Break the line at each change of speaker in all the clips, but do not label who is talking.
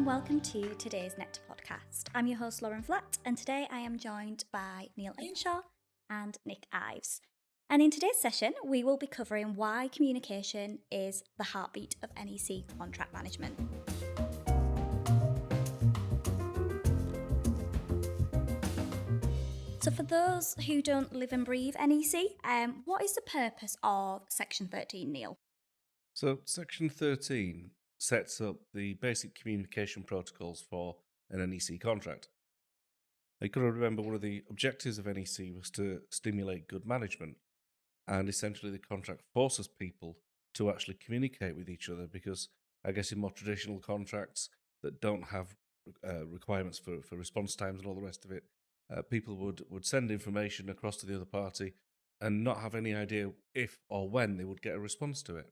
welcome to today's NECtar podcast. I'm your host Lauren Flatt, and today I am joined by Neil Earnshaw and Nick Ives. And in today's session, we will be covering why communication is the heartbeat of NEC contract management. So for those who don't live and breathe NEC, what is the purpose of Section 13, Neil?
So Section 13 sets up the basic communication protocols for an NEC contract. You've got to remember one of the objectives of NEC was to stimulate good management, and essentially the contract forces people to actually communicate with each other because I guess in more traditional contracts that don't have requirements for response times and all the rest of it, people would send information across to the other party and not have any idea if or when they would get a response to it.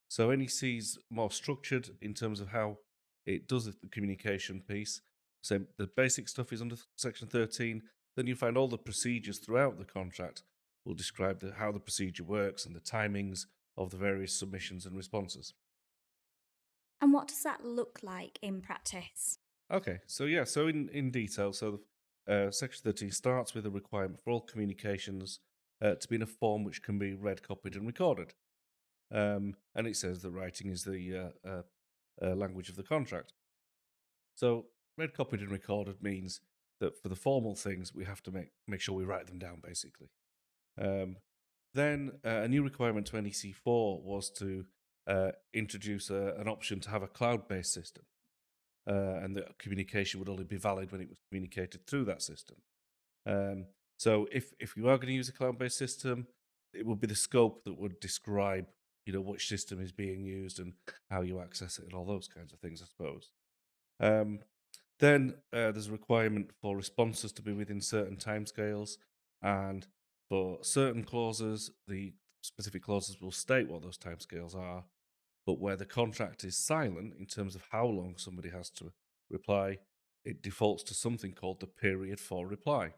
So NEC's more structured in terms of how it does the communication piece. So the basic stuff is under Section 13. Then you find all the procedures throughout the contract will describe how the procedure works and the timings of the various submissions and responses.
And what does that look like in practice?
Okay, so in detail, Section 13 starts with a requirement for all communications to be in a form which can be read, copied, and recorded. And it says that writing is the language of the contract. So read, copied, and recorded means that for the formal things, we have to make sure we write them down, basically. Then a new requirement to NEC4 was to introduce an option to have a cloud-based system. And the communication would only be valid when it was communicated through that system. So if you are going to use a cloud-based system, it would be the scope that would describe, which system is being used and how you access it and all those kinds of things, I suppose. Then there's a requirement for responses to be within certain timescales, and for certain clauses, the specific clauses will state what those timescales are. But where the contract is silent in terms of how long somebody has to reply, it defaults to something called the period for reply.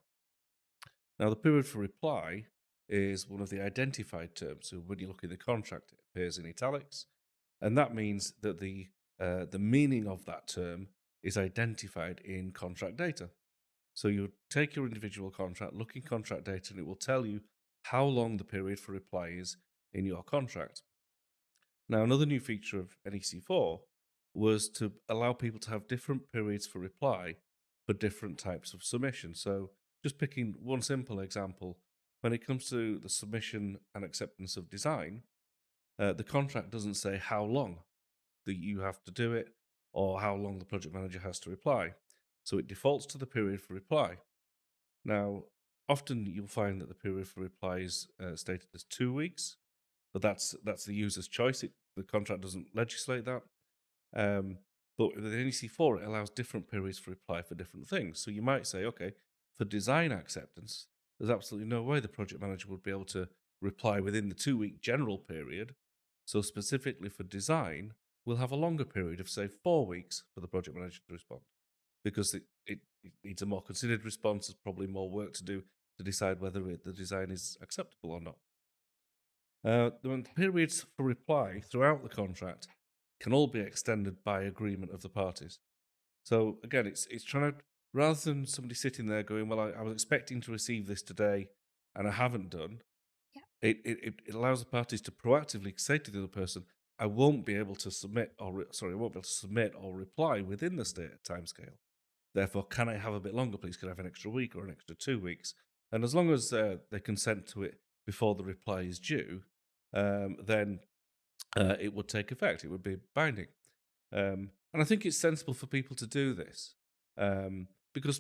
Now, the period for reply is one of the identified terms. So when you look in the contract, it appears in italics, and that means that the meaning of that term is identified in contract data. So you take your individual contract, look in contract data, and it will tell you how long the period for reply is in your contract. Now, another new feature of NEC4 was to allow people to have different periods for reply for different types of submission. So just picking one simple example, when it comes to the submission and acceptance of design, the contract doesn't say how long that you have to do it or how long the project manager has to reply. So it defaults to the period for reply. Now, often you'll find that the period for reply is stated as 2 weeks, but that's the user's choice. The contract doesn't legislate that. But with the NEC4, it allows different periods for reply for different things. So you might say, okay, for design acceptance, there's absolutely no way the project manager would be able to reply within the 2-week general period. So specifically for design, we'll have a longer period of, say, 4 weeks for the project manager to respond, because it needs a more considered response. There's probably more work to do to decide whether the design is acceptable or not. The periods for reply throughout the contract can all be extended by agreement of the parties. So again, it's trying to, rather than somebody sitting there going, well, I was expecting to receive this today and I haven't done, it allows the parties to proactively say to the other person, I won't be able to submit or reply within the stated timescale. Therefore, can I have a bit longer, please? Can I have an extra week or an extra 2 weeks? And as long as they consent to it before the reply is due, then it would take effect. It would be binding. And I think it's sensible for people to do this because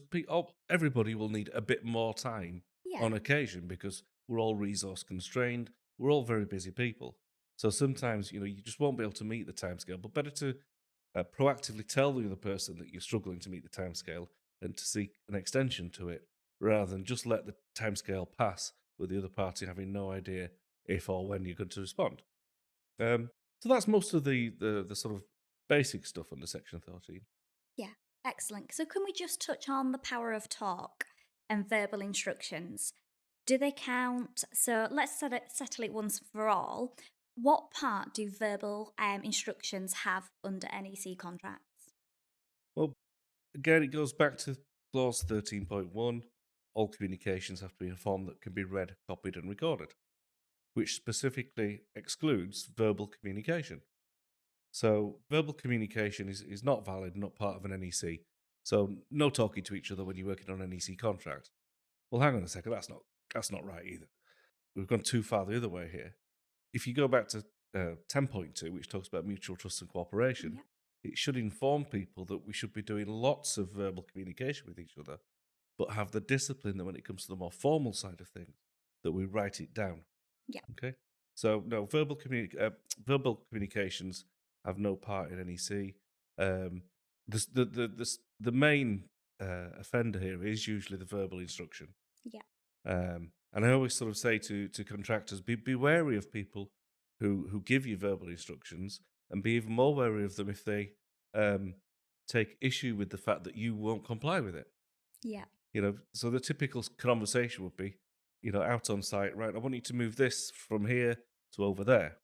everybody will need a bit more time on occasion because we're all resource constrained. We're all very busy people. So sometimes, you just won't be able to meet the timescale, but better to proactively tell the other person that you're struggling to meet the timescale and to seek an extension to it rather than just let the timescale pass with the other party having no idea if or when you're going to respond. So that's most of the sort of basic stuff under Section 13.
Yeah, excellent. So can we just touch on the power of talk and verbal instructions? Do they count? So let's settle it once for all. What part do verbal instructions have under NEC contracts?
Well, again, it goes back to clause 13.1. All communications have to be in a form that can be read, copied, and recorded, which specifically excludes verbal communication. So verbal communication is not valid, not part of an NEC. So no talking to each other when you're working on an NEC contract. Well, hang on a second, that's not right either. We've gone too far the other way here. If you go back to 10.2, which talks about mutual trust and cooperation, it should inform people that we should be doing lots of verbal communication with each other, but have the discipline that when it comes to the more formal side of things, that we write it down.
Yeah.
Okay. So no, verbal communications have no part in NEC. The main offender here is usually the verbal instruction.
Yeah.
And I always sort of say to contractors, be wary of people who give you verbal instructions, and be even more wary of them if they take issue with the fact that you won't comply with it.
Yeah.
So the typical conversation would be, out on site, right, I want you to move this from here to over there.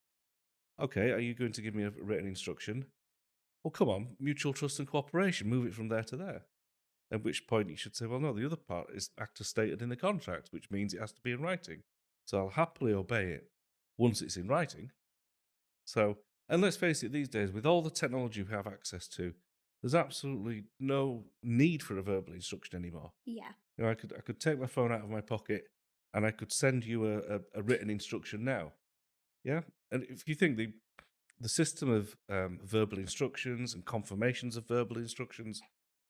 Okay, are you going to give me a written instruction? Well, come on, mutual trust and cooperation, move it from there to there. At which point you should say, well, no, the other part is act as stated in the contract, which means it has to be in writing. So I'll happily obey it once it's in writing. So, and let's face it, these days, with all the technology we have access to, there's absolutely no need for a verbal instruction anymore.
Yeah.
I could take my phone out of my pocket and I could send you a written instruction now. Yeah. And if you think the system of verbal instructions and confirmations of verbal instructions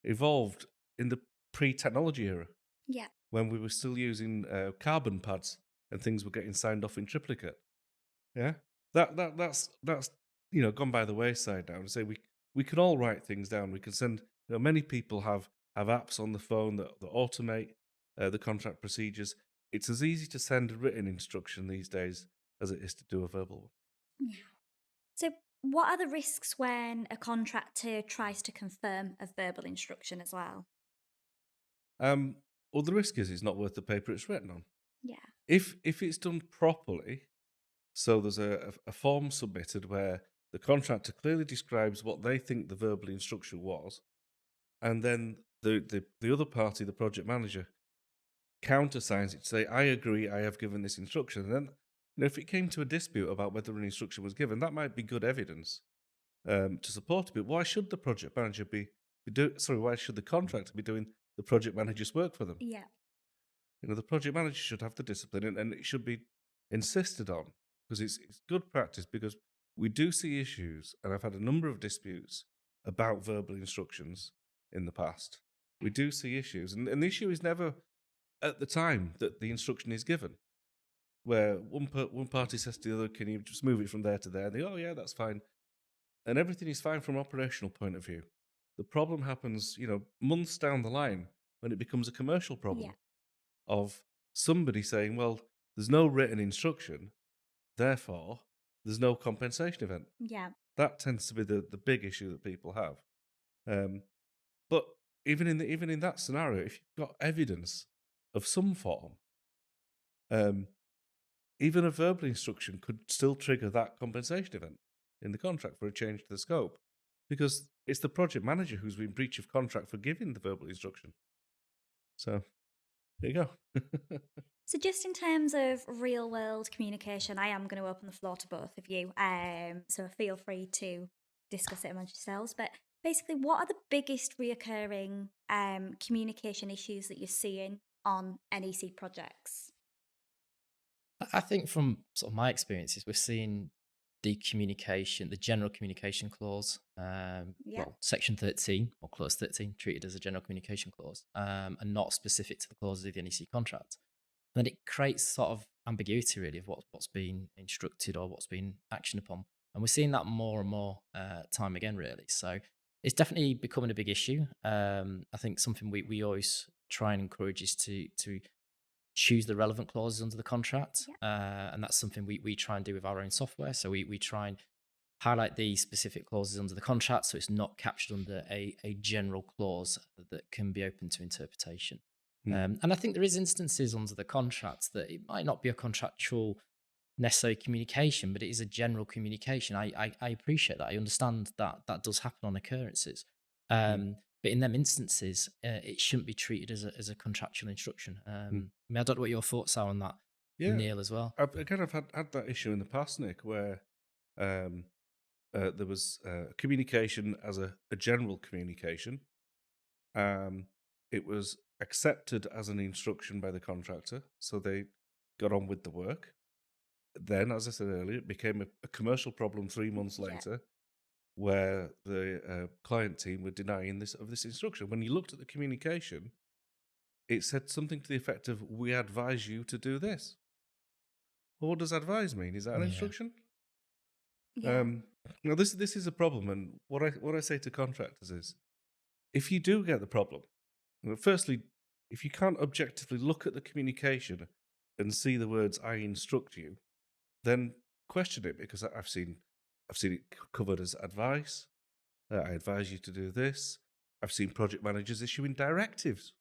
evolved in the pre-technology era.
Yeah.
When we were still using carbon pads and things were getting signed off in triplicate. Yeah. That's gone by the wayside now. And say we can all write things down. We can send. Many people have apps on the phone that automate the contract procedures. It's as easy to send a written instruction these days as it is to do a verbal one.
Yeah. So, what are the risks when a contractor tries to confirm a verbal instruction as well?
Well, the risk is it's not worth the paper it's written on.
Yeah.
If it's done properly, so there's a form submitted where the contractor clearly describes what they think the verbal instruction was, and then the other party, the project manager, countersigns it to say, I agree, I have given this instruction. And then, if it came to a dispute about whether an instruction was given, that might be good evidence to support it. But why should the project manager why should the contractor be doing the project manager's work for them?
Yeah.
The project manager should have the discipline, and it should be insisted on, because it's good practice, because we do see issues, and I've had a number of disputes about verbal instructions in the past. We do see issues, and the issue is never at the time that the instruction is given, where one party says to the other, can you just move it from there to there? And they, oh yeah, that's fine. And everything is fine from an operational point of view. The problem happens, months down the line when it becomes a commercial problem of somebody saying, well, there's no written instruction, therefore there's no compensation event.
Yeah.
That tends to be the big issue that people have. But even in that scenario, if you've got evidence of some form, even a verbal instruction could still trigger that compensation event in the contract for a change to the scope, because it's the project manager who's been breach of contract for giving the verbal instruction. So there you go.
So just in terms of real world communication, I am going to open the floor to both of you. So feel free to discuss it amongst yourselves. But basically, what are the biggest reoccurring communication issues that you're seeing on NEC projects?
I think from sort of my experiences, we're seeing the general communication clause, well, section 13 or clause 13, treated as a general communication clause, and not specific to the clauses of the NEC contract. And then it creates sort of ambiguity, really, of what's been instructed or what's been actioned upon. And we're seeing that more and more time again, really. So it's definitely becoming a big issue. I think something we always try and encourage is to choose the relevant clauses under the contract. And that's something we try and do with our own software. So we try and highlight the specific clauses under the contract, so it's not captured under a general clause that can be open to interpretation. And I think there is instances under the contract that it might not be a contractual necessary communication, but it is a general communication. I appreciate that. I understand that does happen on occurrences. But in them instances, it shouldn't be treated as a contractual instruction. I mean, I don't know what your thoughts are on that, Neil, as well.
I've had that issue in the past, Nick, where there was communication as a general communication. It was accepted as an instruction by the contractor, so they got on with the work. Then, as I said earlier, it became a commercial problem 3 months later, where the client team were denying this instruction. When you looked at the communication, it said something to the effect of, "We advise you to do this." Well, what does advise mean? Is that an instruction?
Yeah.
Now, this is a problem, and what I say to contractors is, if you do get the problem, firstly, if you can't objectively look at the communication and see the words "I instruct you," then question it, because I've seen it covered as advice. I advise you to do this. I've seen project managers issuing directives.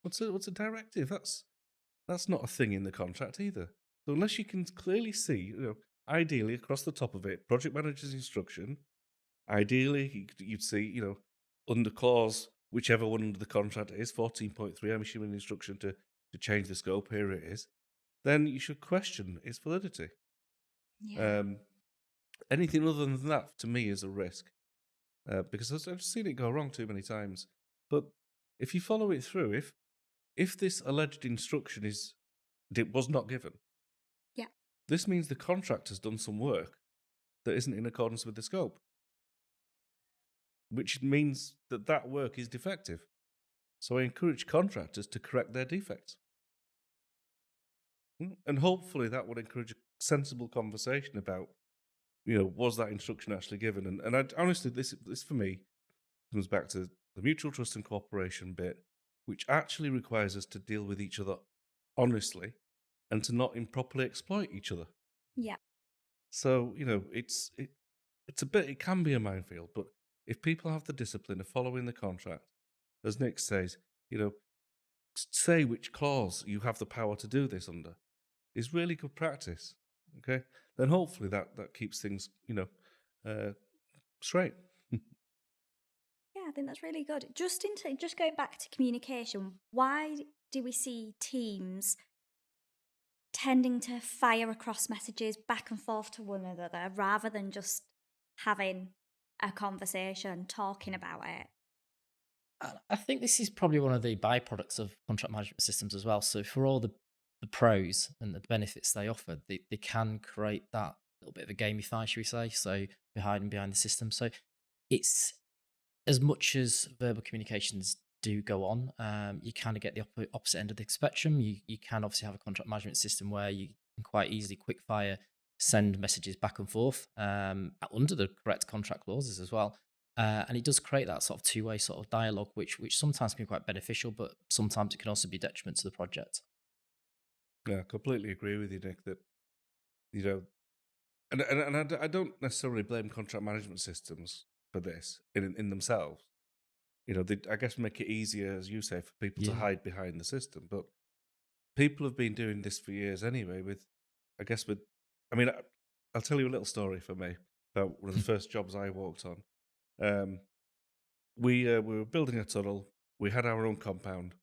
What's a directive? That's not a thing in the contract either. So unless you can clearly see, ideally across the top of it, project manager's instruction. Ideally, you'd see, under clause, whichever one under the contract it is, 14.3, I'm issuing an instruction to change the scope. Here it is. Then you should question its validity.
Yeah.
Anything other than that, to me, is a risk, because I've seen it go wrong too many times. But if you follow it through, if this alleged instruction was not given, this means the contractor's done some work that isn't in accordance with the scope, which means that work is defective. So I encourage contractors to correct their defects. And hopefully that would encourage a sensible conversation about, was that instruction actually given? And honestly, this for me comes back to the mutual trust and cooperation bit, which actually requires us to deal with each other honestly and to not improperly exploit each other.
Yeah.
So, it can be a minefield, but if people have the discipline of following the contract, as Nick says, say which clause you have the power to do this under, is really good practice. Okay, then hopefully that keeps things, straight.
Yeah, I think that's really good. Just going back to communication, why do we see teams tending to fire across messages back and forth to one another rather than just having a conversation, talking about it?
I think this is probably one of the byproducts of contract management systems as well. So for all the pros and the benefits they offer, they can create that little bit of a gamify, should we say, so behind the system. So it's, as much as verbal communications do go on, you kind of get the opposite end of the spectrum. You can obviously have a contract management system where you can quite easily quick fire send messages back and forth under the correct contract clauses as well. And it does create that sort of two-way sort of dialogue, which sometimes can be quite beneficial, but sometimes it can also be detriment to the project.
Yeah, I completely agree with you, Nick, that, and I don't necessarily blame contract management systems for this in themselves. They, I guess, make it easier, as you say, for people to hide behind the system. But people have been doing this for years anyway. I'll tell you a little story for me about one of the first jobs I walked on. We were building a tunnel. We had our own compound.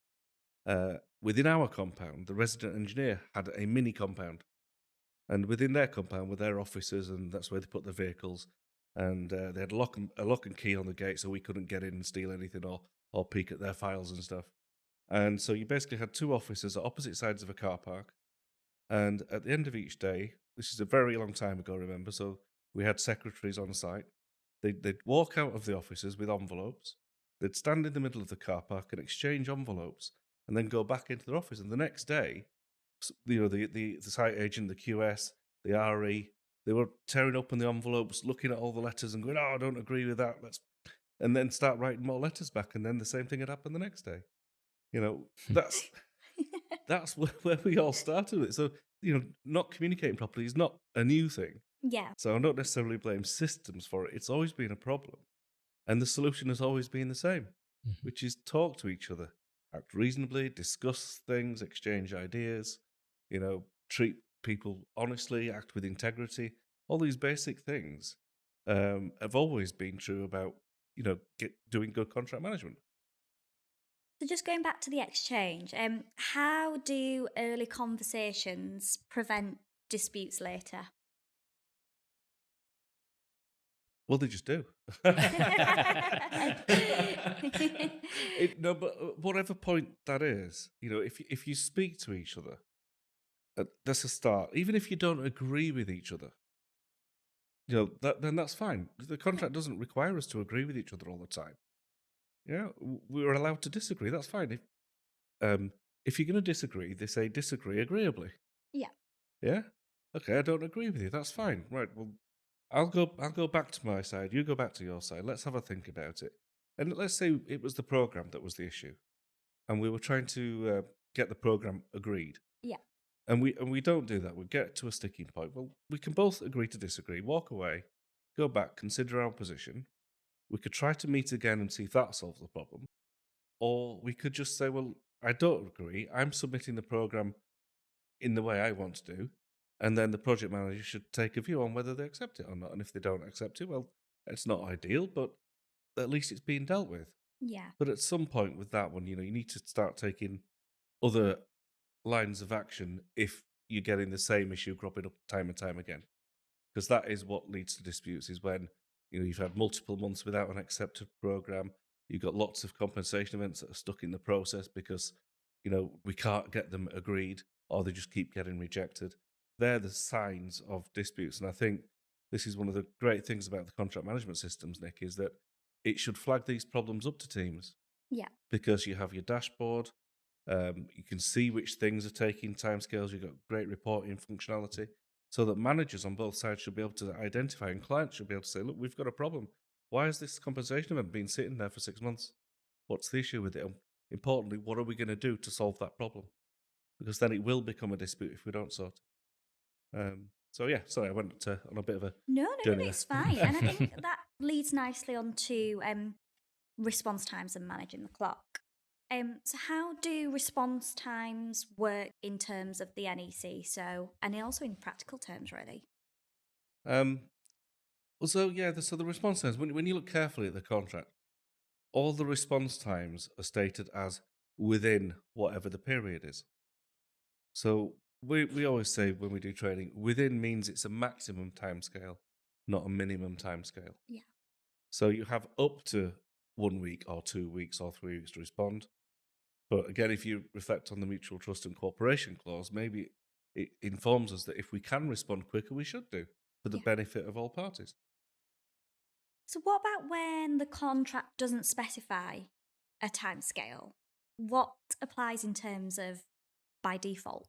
Within our compound, the resident engineer had a mini compound. And within their compound were their offices, and that's where they put their vehicles. And they had a lock and key on the gate, so we couldn't get in and steal anything or peek at their files and stuff. And so you basically had two offices at opposite sides of a car park. And at the end of each day, this is a very long time ago, remember, so we had secretaries on site. They'd walk out of the offices with envelopes. They'd stand in the middle of the car park and exchange envelopes, and then go back into their office. And the next day, the site agent, the QS, the RE, they were tearing open the envelopes, looking at all the letters and going, "Oh, I don't agree with that. And then start writing more letters back. And then the same thing had happened the next day. That's where we all started with it. So, not communicating properly is not a new thing.
Yeah.
So I don't necessarily blame systems for it. It's always been a problem. And the solution has always been the same, which is talk to each other, act reasonably, discuss things, exchange ideas, treat people honestly, act with integrity. All these basic things have always been true about, doing good contract management.
So just going back to the exchange, how do early conversations prevent disputes later?
Well, they just do. No, but whatever point that is, if you speak to each other, that's a start. Even if you don't agree with each other, then that's fine. The contract doesn't require us to agree with each other all the time. Yeah, we're allowed to disagree. That's fine. If you're going to disagree, they say disagree agreeably.
Yeah.
Yeah. Okay, I don't agree with you. That's fine. Right. Well, I'll go back to my side. You go back to your side. Let's have a think about it. And let's say it was the program that was the issue, and we were trying to get the program agreed.
Yeah.
And we don't do that. We get to a sticking point. Well, we can both agree to disagree, walk away, go back, consider our position. We could try to meet again and see if that solves the problem. Or we could just say, well, I don't agree. I'm submitting the program in the way I want to do. And then the project manager should take a view on whether they accept it or not. And if they don't accept it, well, it's not ideal, but at least it's being dealt with.
Yeah.
But at some point with that one, you need to start taking other lines of action if you're getting the same issue cropping up time and time again. Because that is what leads to disputes, is when you've had multiple months without an accepted program. You've got lots of compensation events that are stuck in the process because we can't get them agreed, or they just keep getting rejected. They're the signs of disputes. And I think this is one of the great things about the contract management systems, Nick, is that it should flag these problems up to teams.
Yeah.
Because you have your dashboard, you can see which things are taking timescales, you've got great reporting functionality, so that managers on both sides should be able to identify, and clients should be able to say, look, we've got a problem. Why has this compensation event been sitting there for 6 months? What's the issue with it? And importantly, what are we going to do to solve that problem? Because then it will become a dispute if we don't sort it. So yeah, sorry, I went on a bit of a journey.
It's fine. And I think that leads nicely on to response times and managing the clock. So how do response times work in terms of the NEC? And also in practical terms, really.
So the response times, when you look carefully at the contract, all the response times are stated as within whatever the period is. So we always say when we do training, within means it's a maximum timescale, not a minimum timescale.
Yeah.
So you have up to 1 week or 2 weeks or 3 weeks to respond. But again, if you reflect on the mutual trust and cooperation clause, maybe it informs us that if we can respond quicker, we should do, for the benefit of all parties.
So what about when the contract doesn't specify a timescale? What applies in terms of by default?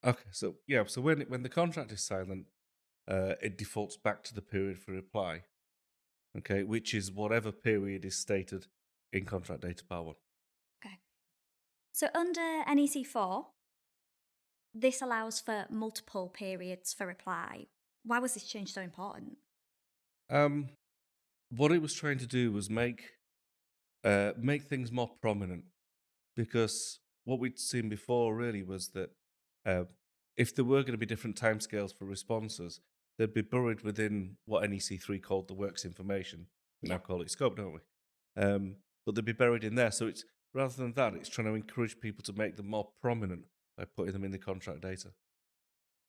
Okay, so when the contract is silent, it defaults back to the period for reply. Okay, which is whatever period is stated in contract data part 1.
Okay. So under NEC4, this allows for multiple periods for reply. Why was this change so important?
What it was trying to do was make things more prominent, because what we'd seen before really was that if there were going to be different timescales for responses, they'd be buried within what NEC3 called the works information. We now call it scope, don't we? But they'd be buried in there. So it's rather than that, it's trying to encourage people to make them more prominent by putting them in the contract data.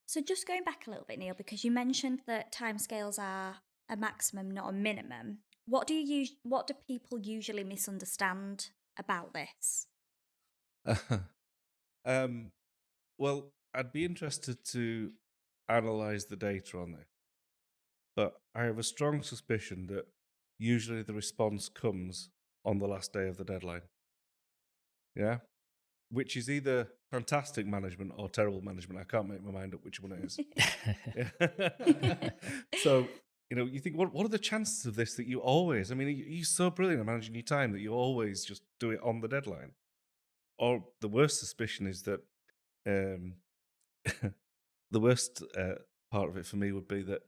So just going back a little bit, Neil, because you mentioned that timescales are a maximum, not a minimum. What do people usually misunderstand about this?
Well, I'd be interested to analyse the data on this, but I have a strong suspicion that usually the response comes on the last day of the deadline. Yeah? Which is either fantastic management or terrible management. I can't make my mind up which one it is. So, you think, what are the chances of this that you always, you're so brilliant at managing your time that you always just do it on the deadline? Or the worst suspicion is that the worst part of it for me would be that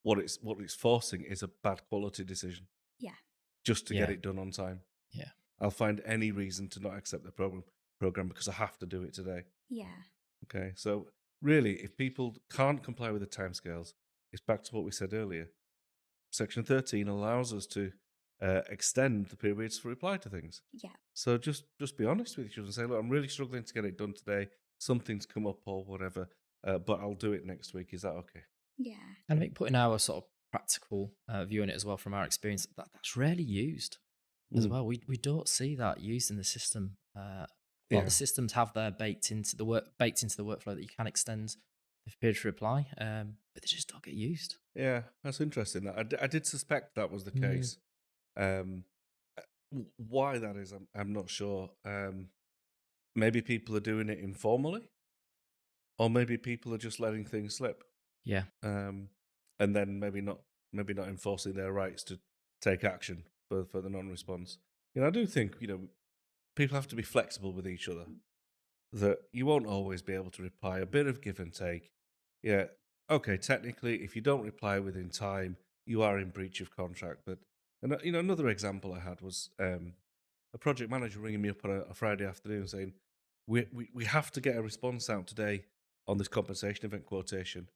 what it's forcing is a bad quality decision.
Yeah.
Just to get it done on time.
Yeah.
I'll find any reason to not accept the program because I have to do it today.
Yeah.
Okay, so really, if people can't comply with the timescales, it's back to what we said earlier. Section 13 allows us to extend the periods for reply to things.
Yeah.
So just be honest with each other and say, look, I'm really struggling to get it done today. Something's come up or whatever, but I'll do it next week. Is that okay?
Yeah.
And I think putting our sort of practical view on it as well from our experience, that's rarely used as well. We don't see that used in the system. A lot of the systems have their baked into the workflow that you can extend the period for reply, but they just don't get used.
Yeah, that's interesting. I did suspect that was the case. Why that is, I'm not sure. Maybe people are doing it informally, or maybe people are just letting things slip.
Yeah.
And then maybe not enforcing their rights to take action for the non-response. I do think people have to be flexible with each other. That you won't always be able to reply. A bit of give and take. Yeah, okay. Technically, if you don't reply within time, you are in breach of contract. But another example I had was a project manager ringing me up on a Friday afternoon saying, "We have to get a response out today on this compensation event quotation."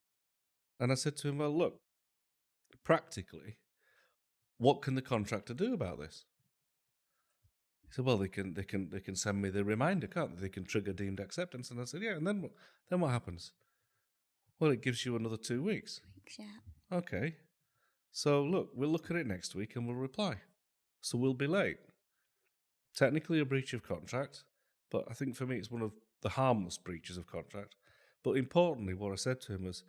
And I said to him, "Well, look, practically, what can the contractor do about this?" He said, "Well, they can send me the reminder, can't they? They can trigger deemed acceptance." And I said, "Yeah, and then what happens?" "Well, it gives you another 2 weeks."
Yeah.
Okay. So look, we'll look at it next week and we'll reply. So we'll be late. Technically a breach of contract, but I think for me it's one of the harmless breaches of contract. But importantly, what I said to him was,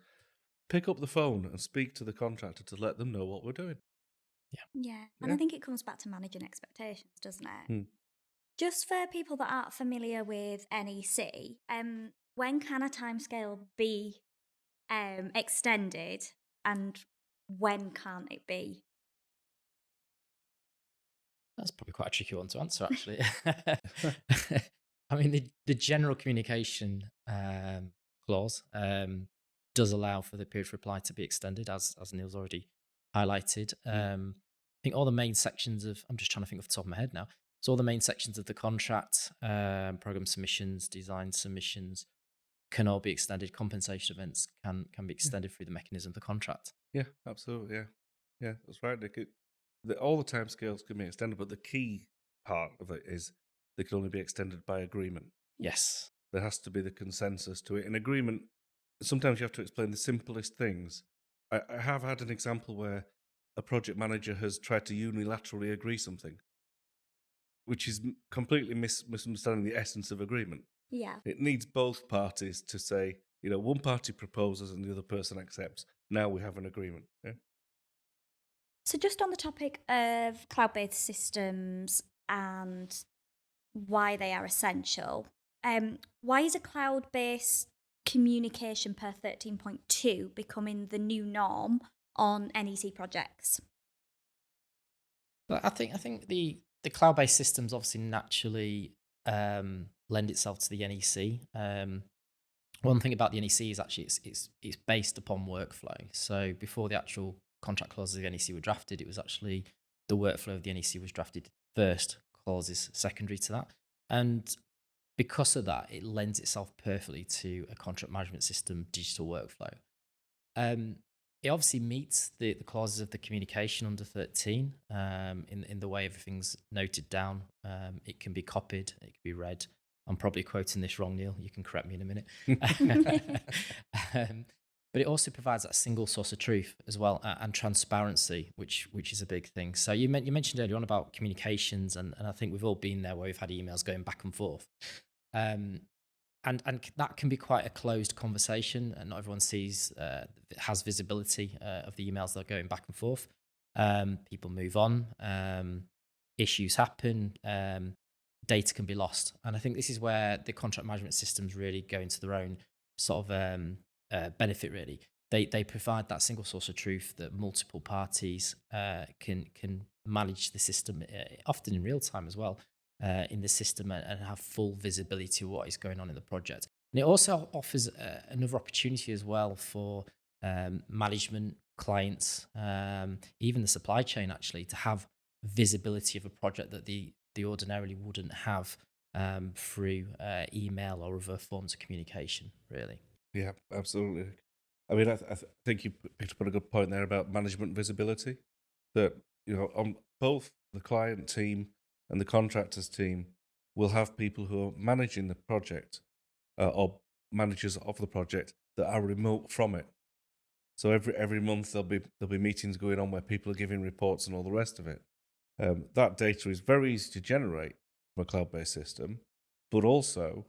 pick up the phone and speak to the contractor to let them know what we're doing.
Yeah. And I think it comes back to managing expectations, doesn't it? Just for people that aren't familiar with NEC, when can a timescale be extended and when can't it be?
That's probably quite a tricky one to answer, actually. I mean, the general communication clause does allow for the period for reply to be extended, as Neil's already highlighted. I think all the main sections of, I'm just trying to think off the top of my head now. So all the main sections of the contract, program submissions, design submissions, can all be extended. Compensation events can be extended through the mechanism of the contract.
Yeah, absolutely. Yeah, that's right. All the timescales can be extended, but the key part of it is they can only be extended by agreement.
Yes.
There has to be the consensus to it. In agreement, sometimes you have to explain the simplest things. I have had an example where a project manager has tried to unilaterally agree something, which is completely misunderstanding the essence of agreement.
Yeah.
It needs both parties to say, one party proposes and the other person accepts. Now we have an agreement. Yeah.
So just on the topic of cloud-based systems and why they are essential, why is a cloud-based communication per 13.2 becoming the new norm on NEC projects?
But I think the cloud-based systems obviously naturally lend itself to the NEC. One thing about the NEC is actually it's based upon workflow. So before the actual contract clauses of the NEC were drafted, it was actually the workflow of the NEC was drafted first, clauses secondary to that. And because of that, it lends itself perfectly to a contract management system digital workflow. It obviously meets the clauses of the communication under 13 in the way everything's noted down. It can be copied, it can be read. I'm probably quoting this wrong, Neil. You can correct me in a minute. But it also provides that single source of truth as well, and transparency, which is a big thing. So you mentioned earlier on about communications, and I think we've all been there where we've had emails going back and forth. And that can be quite a closed conversation, and not everyone has visibility of the emails that are going back and forth. People move on, issues happen, data can be lost, and I think this is where the contract management systems really go into their own sort of benefit. Really, they provide that single source of truth that multiple parties can manage the system, often in real time as well. In the system and have full visibility of what is going on in the project. And it also offers another opportunity as well for management, clients, even the supply chain actually, to have visibility of a project that they ordinarily wouldn't have through email or other forms of communication, really.
Yeah, absolutely. I mean, I think you picked up on a good point there about management visibility, that on both the client team and the contractors team will have people who are managing the project or managers of the project that are remote from it. So every month there'll be meetings going on where people are giving reports and all the rest of it. That data is very easy to generate from a cloud-based system, but also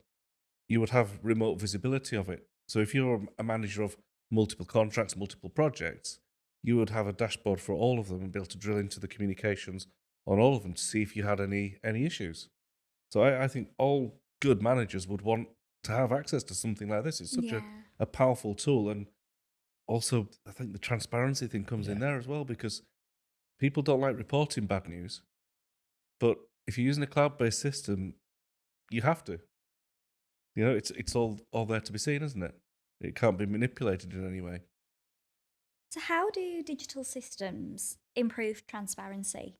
you would have remote visibility of it. So if you're a manager of multiple contracts, multiple projects, you would have a dashboard for all of them and be able to drill into the communications on all of them to see if you had any issues. So I think all good managers would want to have access to something like this. It's such a powerful tool. And also, I think the transparency thing comes in there as well, because people don't like reporting bad news. But if you're using a cloud-based system, you have to. It's all there to be seen, isn't it? It can't be manipulated in any way.
So how do digital systems improve transparency?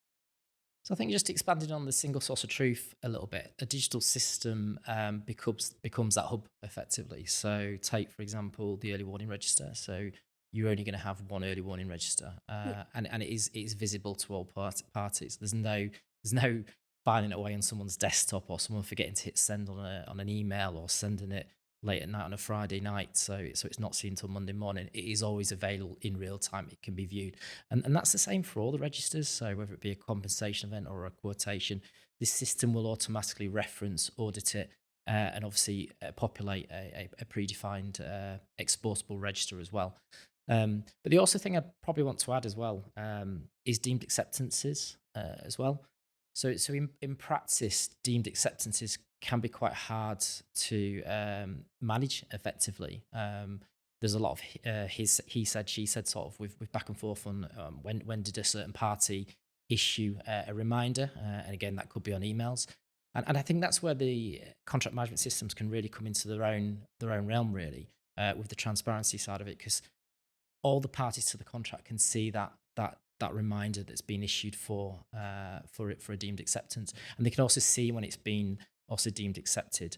So I think just expanding on the single source of truth a little bit, a digital system becomes that hub effectively. So take, for example, the early warning register. So you're only going to have one early warning register, and it is visible to all parties. There's no filing it away on someone's desktop or someone forgetting to hit send on an email or sending it late at night on a Friday night, so it's not seen until Monday morning. It is always available in real time. It can be viewed, and that's the same for all the registers. So whether it be a compensation event or a quotation, this system will automatically reference, audit it, and obviously populate a predefined exportable register as well. But the also thing I probably want to add as well is deemed acceptances as well. So in practice, deemed acceptances can be quite hard to manage effectively. There's a lot of he said, she said sort of with back and forth on when did a certain party issue a reminder, and again that could be on emails. And I think that's where the contract management systems can really come into their own realm, really, with the transparency side of it, because all the parties to the contract can see that reminder that's been issued for a deemed acceptance, and they can also see when it's been also deemed accepted.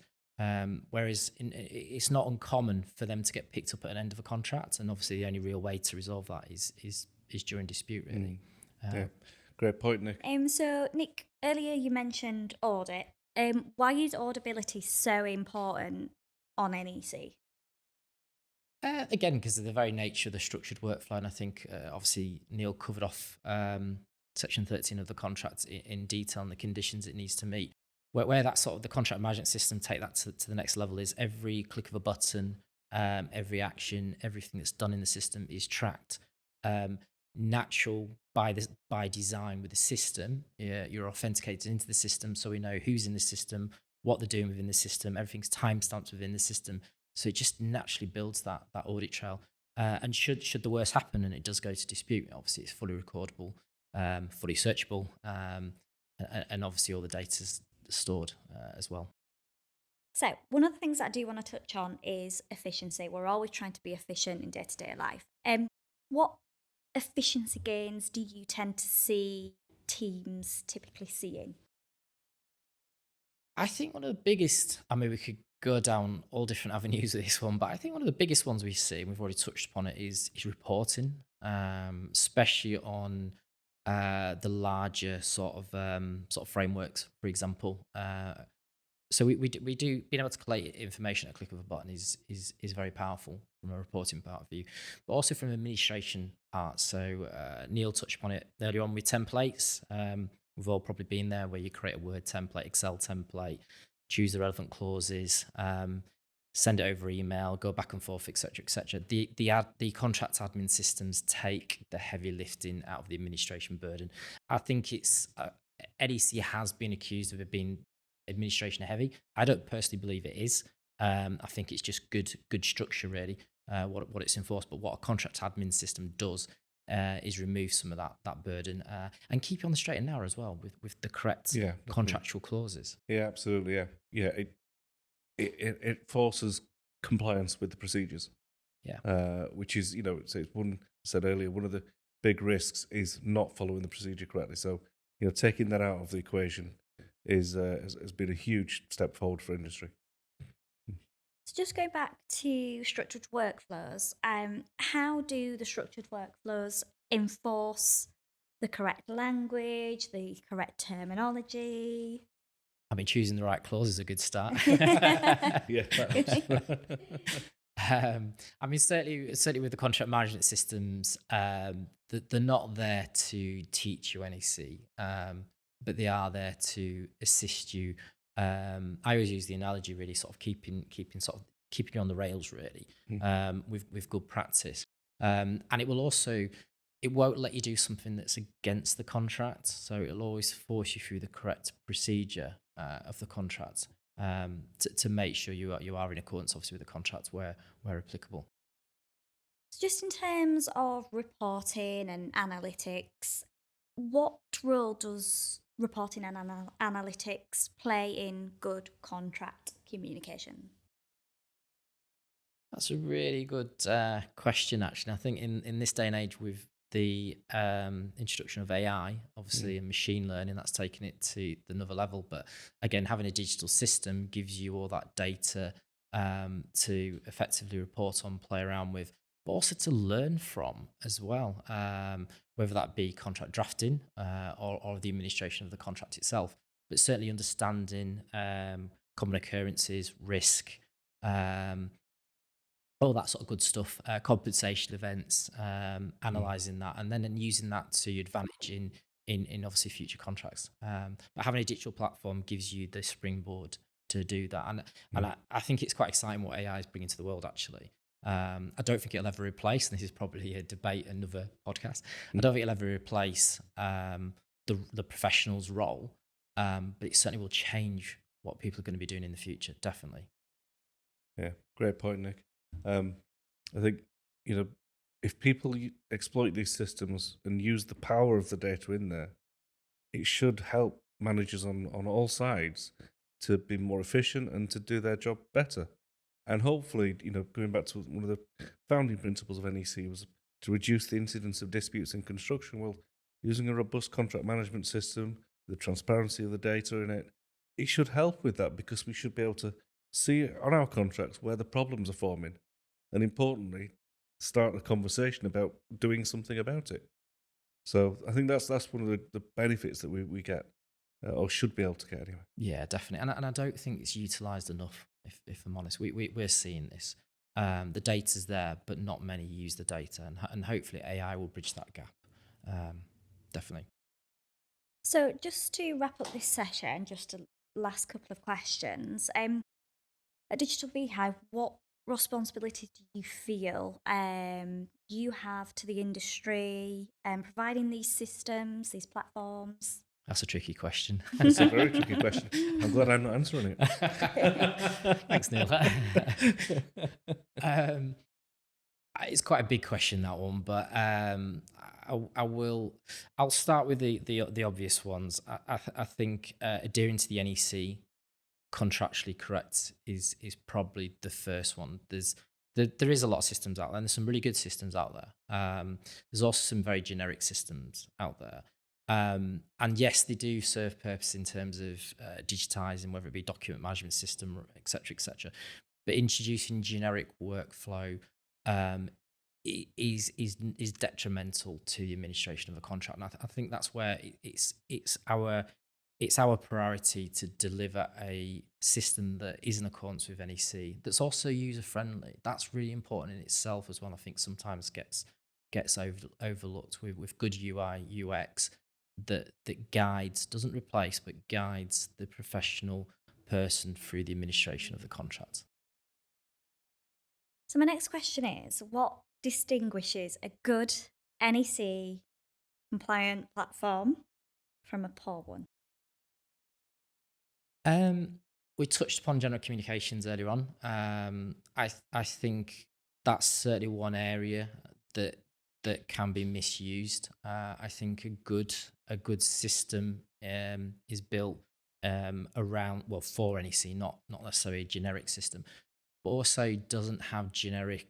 Whereas it's not uncommon for them to get picked up at an end of a contract, and obviously the only real way to resolve that is during dispute, really.
Yeah, great point, Nick.
So Nick, earlier you mentioned audit. Why is auditability so important on NEC?
Again, because of the very nature of the structured workflow, and I think obviously Neil covered off section 13 of the contract in detail and the conditions it needs to meet. Where that sort of the contract management system take that to the next level is every click of a button, every action, everything that's done in the system is tracked. Natural by design with the system, you're authenticated into the system, so we know who's in the system, what they're doing within the system, everything's timestamped within the system. So it just naturally builds that audit trail. And should the worst happen and it does go to dispute, obviously it's fully recordable, fully searchable, and obviously all the data's stored as well.
So one of the things that I do want to touch on is efficiency. We're always trying to be efficient in day-to-day life. What efficiency gains do you tend to see teams typically seeing?
I think one of the biggest, I mean, we could go down all different avenues with this one, but I think one of the biggest ones we see, and we've already touched upon it, is reporting, especially on the larger sort of frameworks, for example. So we do being able to collate information at a click of a button is very powerful from a reporting part of view, but also from an administration part. So Neil touched upon it earlier on with templates. We've all probably been there, where you create a Word template, Excel template, choose the relevant clauses, send it over email, go back and forth, etc., etc. The contract admin systems take the heavy lifting out of the administration burden. I think it's NEC has been accused of it being administration heavy. I don't personally believe it is. I think it's just good structure, really, what it's enforced. But what a contract admin system does is remove some of that burden and keep you on the straight and narrow as well with the correct contractual clauses.
Yeah, absolutely. Yeah. It forces compliance with the procedures.
Yeah.
Which is, so it's one said earlier, one of the big risks is not following the procedure correctly. So, taking that out of the equation has been a huge step forward for industry.
So just go back to structured workflows. How do the structured workflows enforce the correct language, the correct terminology.
I mean, choosing the right clause is a good start.
Yeah, that
I mean, certainly with the contract management systems, they're not there to teach you NEC, but they are there to assist you. I always use the analogy, really, sort of keeping you on the rails, really, with good practice. And it won't let you do something that's against the contract, so it'll always force you through the correct procedure of the contract. To make sure you are in accordance, obviously, with the contract where applicable.
Just in terms of reporting and analytics, what role does reporting and analytics play in good contract communication?
That's a really good question, actually. I think in this day and age, with the introduction of AI, obviously, and machine learning, that's taken it to another level. But again, having a digital system gives you all that data to effectively report on, play around with, but also to learn from as well, whether that be contract drafting or the administration of the contract itself. But certainly understanding common occurrences, risk, all that sort of good stuff, compensation events, analysing that, and then using that to your advantage in obviously future contracts. But having a digital platform gives you the springboard to do that, and I think it's quite exciting what AI is bringing to the world, actually. I don't think it'll ever replace, and this is probably a debate, another podcast, I don't think it'll ever replace the professional's role, but it certainly will change what people are going to be doing in the future, definitely.
Yeah, great point, Nick. I think, if people exploit these systems and use the power of the data in there, it should help managers on all sides to be more efficient and to do their job better. And hopefully, going back to one of the founding principles of NEC was to reduce the incidence of disputes in construction. Well, using a robust contract management system, the transparency of the data in it, it should help with that, because we should be able to see on our contracts where the problems are forming, and importantly, start a conversation about doing something about it. So I think that's one of the benefits that we get, or should be able to get anyway.
Yeah, definitely. And I don't think it's utilised enough, if I'm honest. We're seeing this. The data's there, but not many use the data, and hopefully AI will bridge that gap. Definitely.
So just to wrap up this session, just a last couple of questions. At Digital Beehive, what responsibility do you feel you have to the industry providing these systems, these platforms?
That's a tricky question.
It's a very tricky question. I'm glad I'm not answering it.
Thanks, Neil. It's quite a big question, that one, but I'll start with the obvious ones. I think adhering to the NEC, contractually correct, is probably the first one. There is a lot of systems out there, and there's some really good systems out there. There's also some very generic systems out there. And yes, they do serve purpose in terms of digitizing, whether it be document management system, et cetera, but introducing generic workflow is detrimental to the administration of a contract. And I think that's where it's our priority to deliver a system that is in accordance with NEC, that's also user friendly. That's really important in itself as well. I think sometimes gets overlooked with good UI UX that guides, doesn't replace, but guides the professional person through the administration of the contract.
So my next question is, what distinguishes a good NEC compliant platform from a poor one?
We touched upon general communications earlier on. I think that's certainly one area that can be misused. I think a good system is built around, well, for NEC, not necessarily a generic system, but also doesn't have generic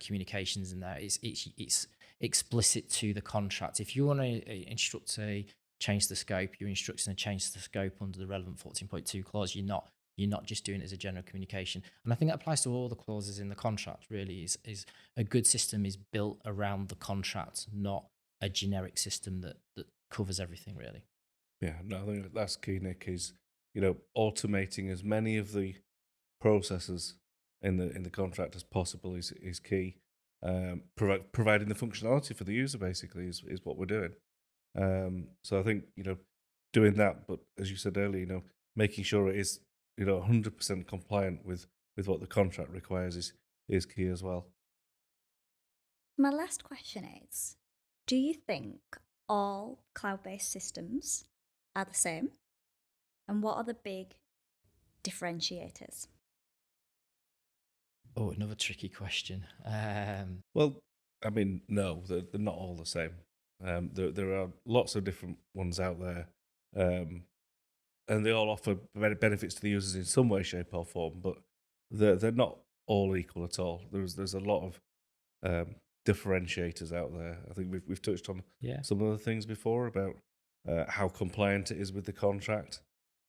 communications in there. It's explicit to the contract. If you want to instruct a change the scope, you're instructing a change the scope under the relevant 14.2 clause. You're not just doing it as a general communication. And I think that applies to all the clauses in the contract, really. Is a good system is built around the contract, not a generic system that covers everything, really.
Yeah, no, I think that's key, Nick, is, automating as many of the processes in the contract as possible is key. Providing the functionality for the user basically is what we're doing. So I think, doing that, but as you said earlier, making sure it is, 100% compliant with what the contract requires is key as well.
My last question is, do you think all cloud-based systems are the same? And what are the big differentiators?
Oh, another tricky question.
Well, I mean, no, they're not all the same. There are lots of different ones out there, and they all offer benefits to the users in some way, shape, or form. But they're not all equal at all. There's a lot of differentiators out there. I think we've touched on some of the things before about how compliant it is with the contract.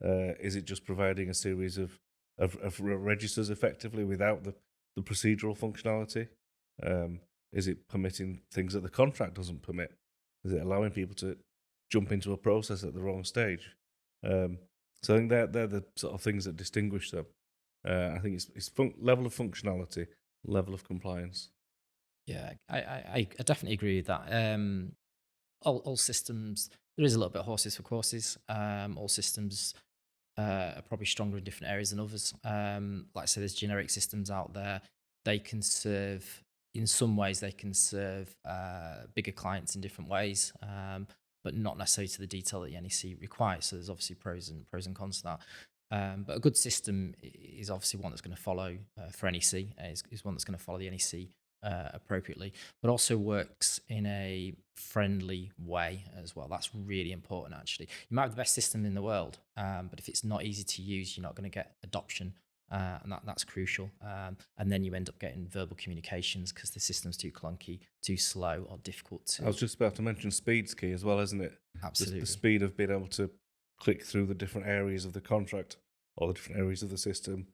Is it just providing a series of registers effectively without the procedural functionality? Is it permitting things that the contract doesn't permit? Is it allowing people to jump into a process at the wrong stage? So I think they're the sort of things that distinguish them. I think it's level of functionality, level of compliance.
Yeah, I definitely agree with that. All systems, there is a little bit of horses for courses. All systems are probably stronger in different areas than others. Like I say, there's generic systems out there. They can serve, in some ways, they can serve bigger clients in different ways, but not necessarily to the detail that the NEC requires. So there's obviously pros and cons to that. But a good system is obviously one that's going to follow for NEC, is one that's going to follow the NEC appropriately, but also works in a friendly way as well. That's really important, actually. You might have the best system in the world, but if it's not easy to use, you're not going to get adoption, and that's crucial. And then you end up getting verbal communications because the system's too clunky, too slow, or difficult to...
I was just about to mention speed's key as well, isn't it?
Absolutely.
The speed of being able to click through the different areas of the contract or the different areas of the system.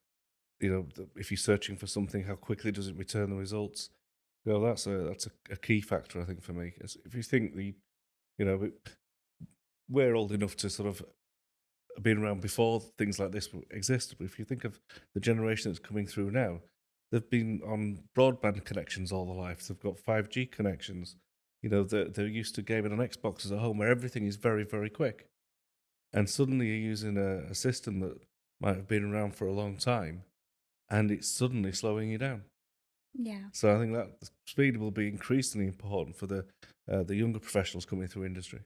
If you're searching for something, how quickly does it return the results? That's a key factor, I think, for me. If you think we're old enough to sort of been around before things like this existed, but if you think of the generation that's coming through now, they've been on broadband connections all their life. They've got 5G connections. They're used to gaming on Xboxes at home where everything is very, very quick. And suddenly you're using a system that might have been around for a long time, and it's suddenly slowing you down.
Yeah.
So I think that speed will be increasingly important for the younger professionals coming through industry.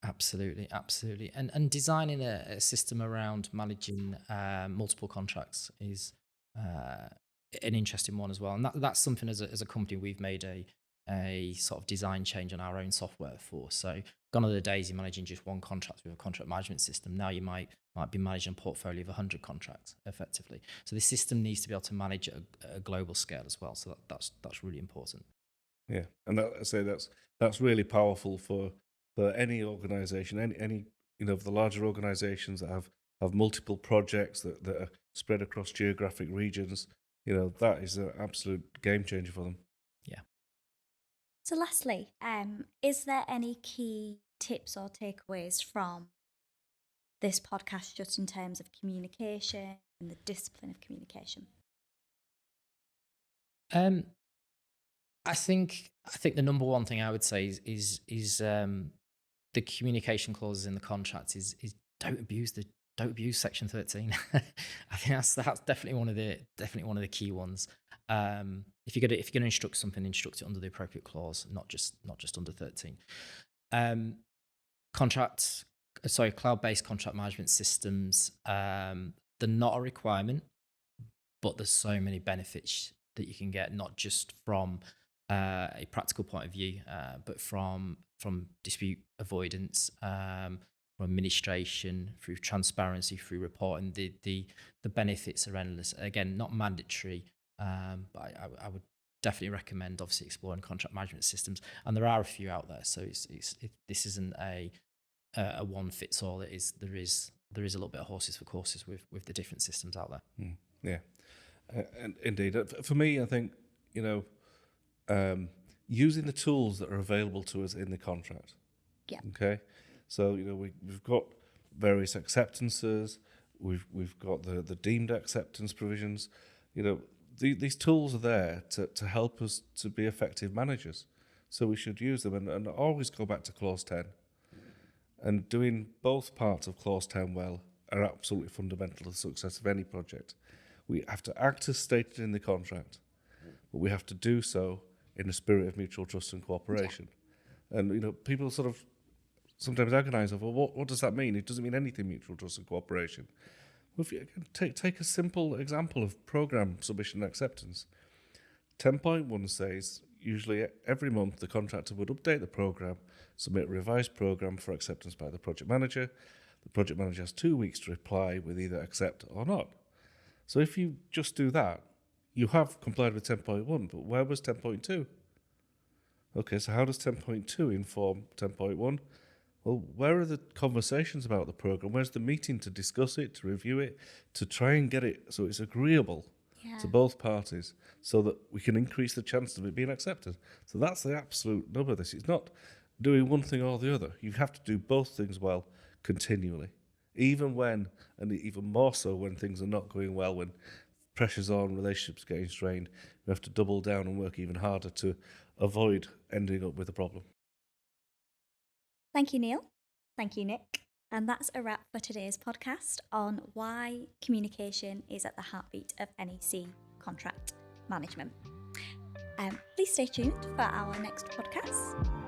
Absolutely. And designing a system around managing multiple contracts is an interesting one as well. And that's something as a company we've made a sort of design change on our own software for. So gone are the days you're managing just one contract with a contract management system. Now you might be managing a portfolio of 100 contracts effectively. So the system needs to be able to manage at a global scale as well. So that's really important.
Yeah, and that's really powerful for any organisation, any of the larger organisations that have multiple projects that are spread across geographic regions. That is an absolute game changer for them.
Yeah.
So lastly, is there any key tips or takeaways from this podcast just in terms of communication and the discipline of communication?
I think the number one thing I would say is the communication clauses in the contract is don't abuse Section 13. I think that's definitely one of the key ones. If you're going to instruct something, instruct it under the appropriate clause, not just under 13. Cloud-based contract management systems. They're not a requirement, but there's so many benefits that you can get, not just from a practical point of view, but from dispute avoidance, from administration, through transparency, through reporting. The benefits are endless. Again, not mandatory, but I would definitely recommend obviously exploring contract management systems, and there are a few out there. So this isn't a one fits all. There is a little bit of horses for courses with the different systems out there.
Yeah, and indeed, for me, I think using the tools that are available to us in the contract.
Yeah.
Okay. So, we've got various acceptances. We've got the deemed acceptance provisions. These tools are there to help us to be effective managers. So we should use them and always go back to Clause 10. And doing both parts of Clause 10 well are absolutely fundamental to the success of any project. We have to act as stated in the contract, but we have to do so in a spirit of mutual trust and cooperation. Yeah. And, people sort of sometimes agonise over, well, what does that mean? It doesn't mean anything, mutual trust and cooperation. Well, if you take a simple example of programme submission and acceptance. 10.1 says, usually every month the contractor would update the programme, submit a revised programme for acceptance by the project manager. The project manager has 2 weeks to reply with either accept or not. So if you just do that, you have complied with 10.1, but where was 10.2? Okay, so how does 10.2 inform 10.1? Well, where are the conversations about the programme? Where's the meeting to discuss it, to review it, to try and get it so it's agreeable to both parties so that we can increase the chances of it being accepted? So that's the absolute nub of this. It's not doing one thing or the other. You have to do both things well continually, even when, and even more so when things are not going well, when pressure's on, relationships getting strained. We have to double down and work even harder to avoid ending up with a problem.
Thank you, Neil. Thank you, Nick. And that's a wrap for today's podcast on why communication is at the heartbeat of NEC contract management. Please stay tuned for our next podcast.